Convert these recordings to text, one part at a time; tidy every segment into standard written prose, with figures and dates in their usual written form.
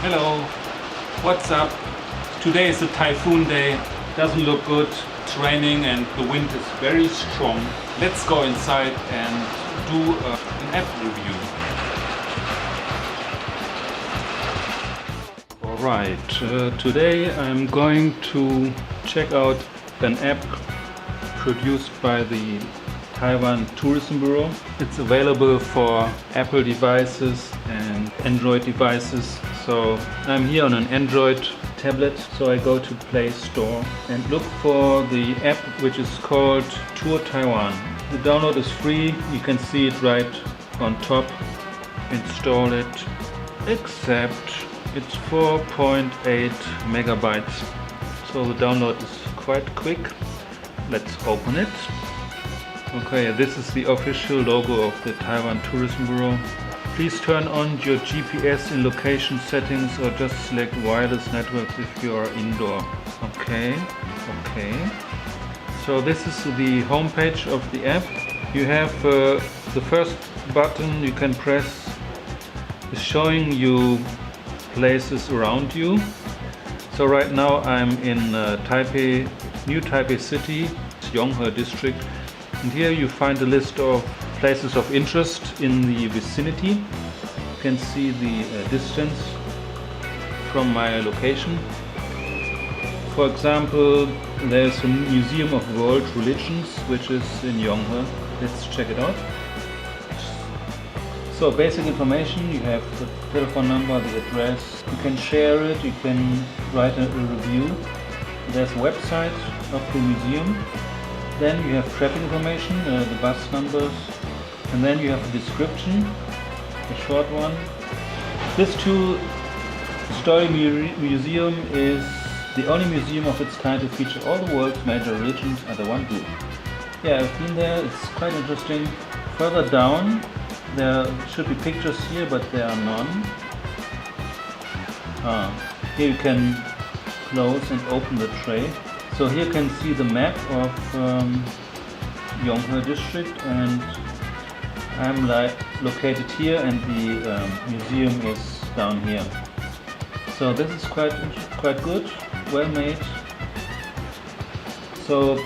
Hello, what's up? Today is a typhoon day, doesn't look good, it's raining and the wind is very strong. Let's go inside and do an app review. Alright, today I'm going to check out an app produced by the Taiwan Tourism Bureau. It's available for Apple devices and Android devices. So I'm here on an Android tablet, so I go to Play Store and look for the app which is called Tour Taiwan. The download is free, you can see it right on top. Install it, except it's 4.8 megabytes. So the download is quite quick. Let's open it. Okay, this is the official logo of the Taiwan Tourism Bureau. Please turn on your GPS in location settings or just select wireless networks if you are indoor. Okay. So this is the home page of the app. You have the first button you can press is showing you places around you. So right now I'm in Taipei, New Taipei City, Yonghe district. And here you find a list of places of interest in the vicinity. You can see the distance from my location. For example, there's a Museum of World Religions which is in Yonghe. Let's check it out. So basic information, you have the telephone number, the address. You can share it, you can write a review. There's a website of the museum. Then you have traffic information, the bus numbers, and then you have a description, a short one. This two-story museum is the only museum of its kind to feature all the world's major religions under one roof. Yeah, I've been there, it's quite interesting. Further down, there should be pictures here, but there are none. Here you can close and open the tray. So here you can see the map of Yonghe district, and I'm located here and the museum is down here. So this is quite good, well made. So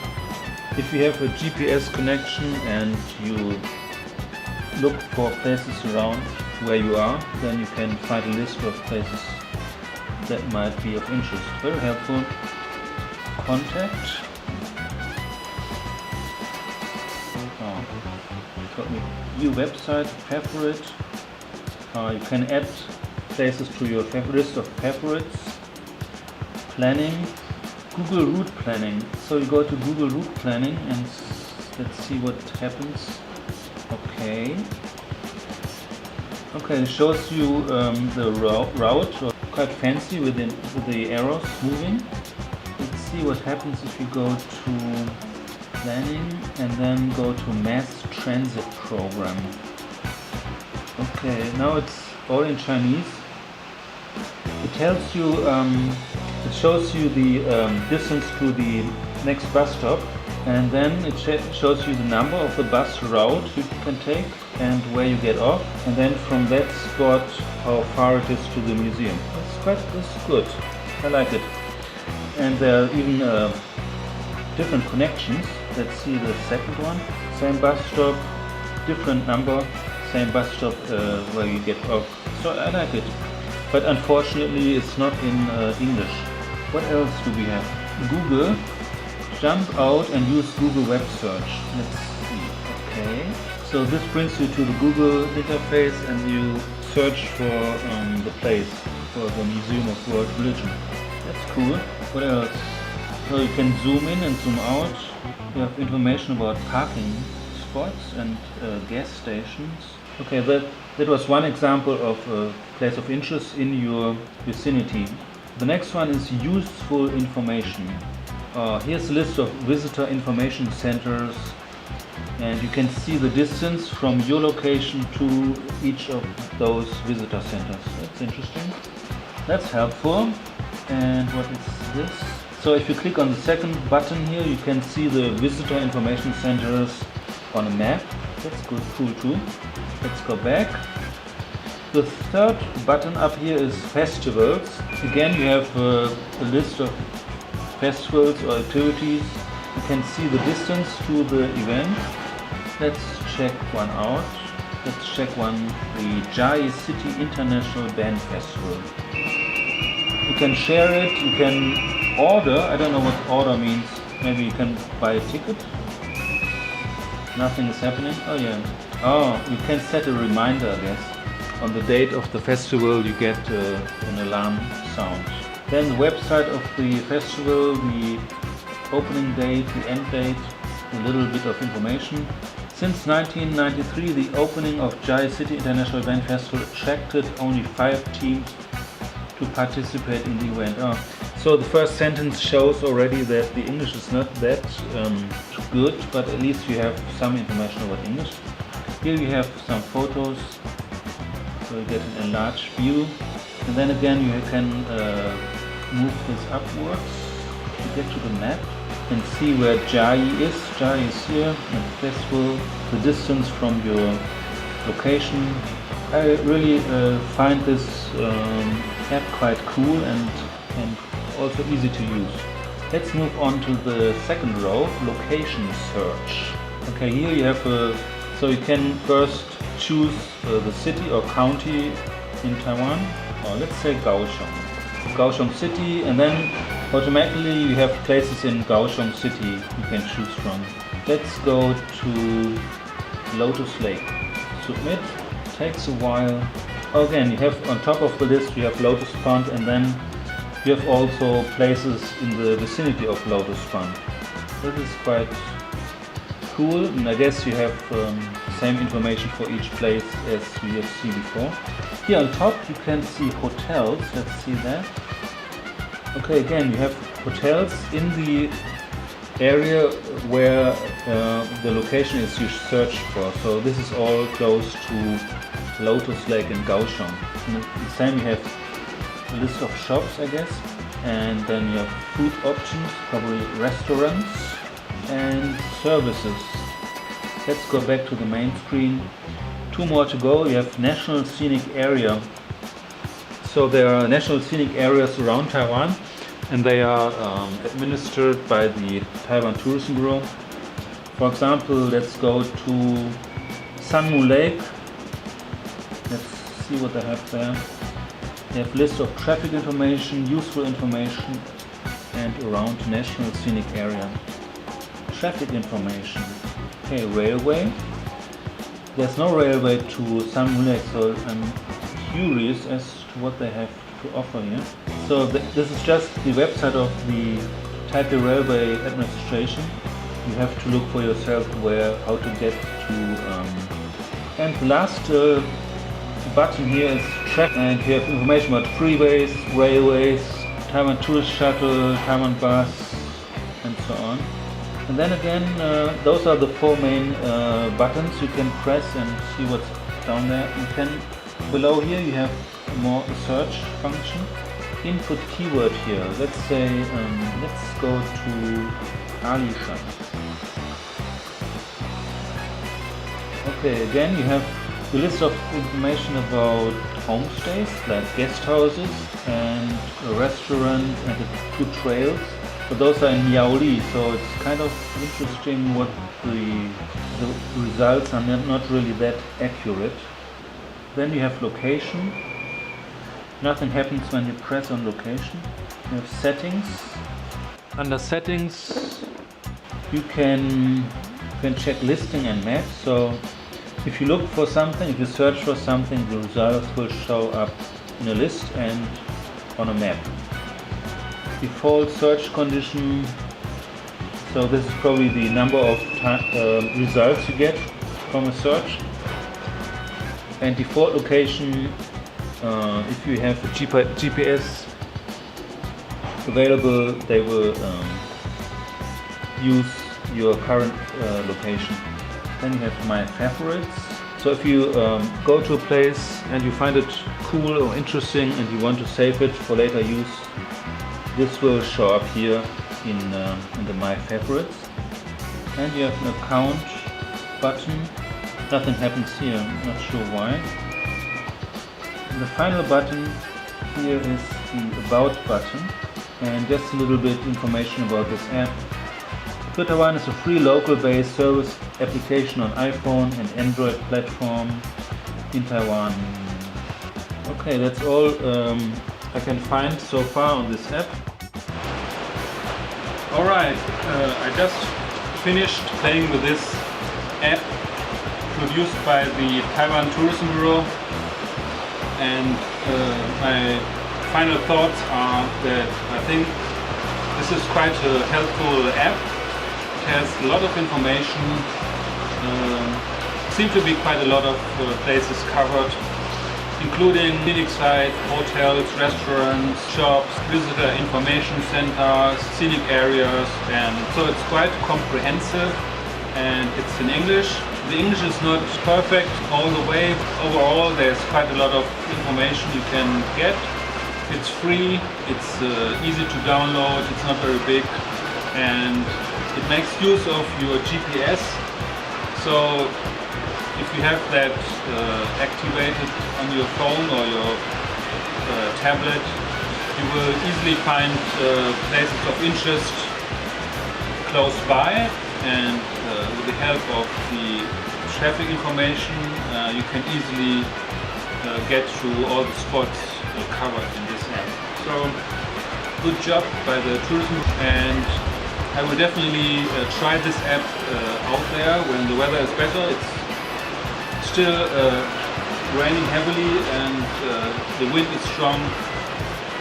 if you have a GPS connection and you look for places around where you are, then you can find a list of places that might be of interest. Very helpful. Contact. View website, favorite. You can add places to your list of favorites. Planning. Google route planning. So you go to Google route planning and let's see what happens. Okay, it shows you the route, quite fancy with the arrows moving. Let's see what happens if you go to planning and then go to mass transit program. Okay, now it's all in Chinese. It tells you, it shows you the distance to the next bus stop, and then it shows you the number of the bus route you can take and where you get off, and then from that spot how far it is to the museum. It's good. I like it. And there are even different connections. Let's see the second one. Same bus stop, different number, same bus stop where you get off. So I like it. But unfortunately it's not in English. What else do we have? Google. Jump out and use Google web search. Let's see. Okay. So this brings you to the Google interface and you search for the place, for the Museum of World Religion. That's cool. What else? So you can zoom in and zoom out. You have information about parking spots and gas stations. Okay, that was one example of a place of interest in your vicinity. The next one is useful information. Here's a list of visitor information centers, and you can see the distance from your location to each of those visitor centers. That's interesting. That's helpful. And what is this? So if you click on the second button here, you can see the visitor information centers on a map. That's good, cool too. Let's go back. The third button up here is festivals. Again, you have a list of festivals or activities. You can see the distance to the event. Let's check one out. Let's check the Jai City International Band Festival. You can share it, you can order. I don't know what order means. Maybe you can buy a ticket. Nothing is happening. Oh yeah. Oh, you can set a reminder, I guess. On the date of the festival you get an alarm sound. Then the website of the festival, the opening date, the end date, a little bit of information. Since 1993, the opening of Jai City International Band Festival attracted only 5 teams to participate in the event. Oh. So the first sentence shows already that the English is not that good, but at least you have some information about English. Here you have some photos, so you get an enlarged view. And then again you can move this upwards to get to the map and see where Jai is. Jai is here, and the festival, the distance from your location. I really find this app quite cool and also easy to use. Let's move on to the second row, location search. Okay, here you have so you can first choose the city or county in Taiwan, or let's say Kaohsiung City, and then automatically you have places in Kaohsiung City you can choose from. Let's go to Lotus Lake. Submit. Takes a while. Again, you have on top of the list you have Lotus Pond, and then you have also places in the vicinity of Lotus Pond. This is quite cool, and I guess you have same information for each place as we have seen before. Here on top you can see hotels. Let's see that. Okay, again you have hotels in the area where the location is you search for. So this is all close to Lotus Lake in Kaohsiung. And the same, you have a list of shops, I guess, and then you have food options, probably restaurants and services. Let's go back to the main screen. 2 more to go. You have National Scenic Area. So there are national scenic areas around Taiwan, and they are administered by the Taiwan Tourism Bureau. For example, let's go to Sanmu Lake. Let's see what they have there. They have a list of traffic information, useful information, and around National Scenic Area. Traffic information. Okay, railway. There's no railway to Sanmu Lake, so I'm curious as to what they have to offer here. So this is just the website of the Taipei Railway Administration. You have to look for yourself how to get to. And the last button here is track, and you have information about freeways, railways, Taiwan Tourist Shuttle, Taiwan Bus, and so on. And then again, those are the 4 main buttons you can press and see what's down there. You can, below here you have more search function. Input keyword here. Let's say, let's go to Alishan. Okay, again you have the list of information about homestays, like guest houses and a restaurant and 2 trails. But those are in Yaoli, so it's kind of interesting what the results are not really that accurate. Then you have location. Nothing happens when you press on location. You have settings. Under settings you can check listing and map. So if you look for something, if you search for something, the results will show up in a list and on a map. Default search condition. So this is probably the number of results you get from a search. And default location, if you have a GPS available, they will use your current location. Then you have my favorites. So if you go to a place and you find it cool or interesting and you want to save it for later use, this will show up here in the My Favorites. And you have an account button. Nothing happens here, I'm not sure why. the final button here is the About button, and just a little bit information about this app. Taiwan is a free local-based service application on iPhone and Android platform in Taiwan. Okay, that's all I can find so far on this app. Alright, I just finished playing with this app produced by the Taiwan Tourism Bureau, and my final thoughts are that I think this is quite a helpful app. It has a lot of information, seem to be quite a lot of places covered, including clinic site, hotels, restaurants, shops, visitor information centers, scenic areas, and so it's quite comprehensive, and it's in English. The English is not perfect all the way. Overall, there's quite a lot of information you can get. It's free, it's easy to download, it's not very big, and it makes use of your GPS. So if you have that activated on your phone or your tablet, you will easily find places of interest close by, and with the help of the traffic information you can easily get to all the spots covered in this app. So good job by the tourism, and I will definitely try this app out there when the weather is better. It's still raining heavily and the wind is strong.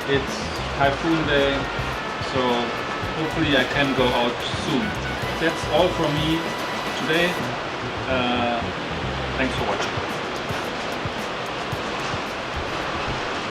It's typhoon day, so hopefully I can go out soon. That's all from me today. Thanks for watching.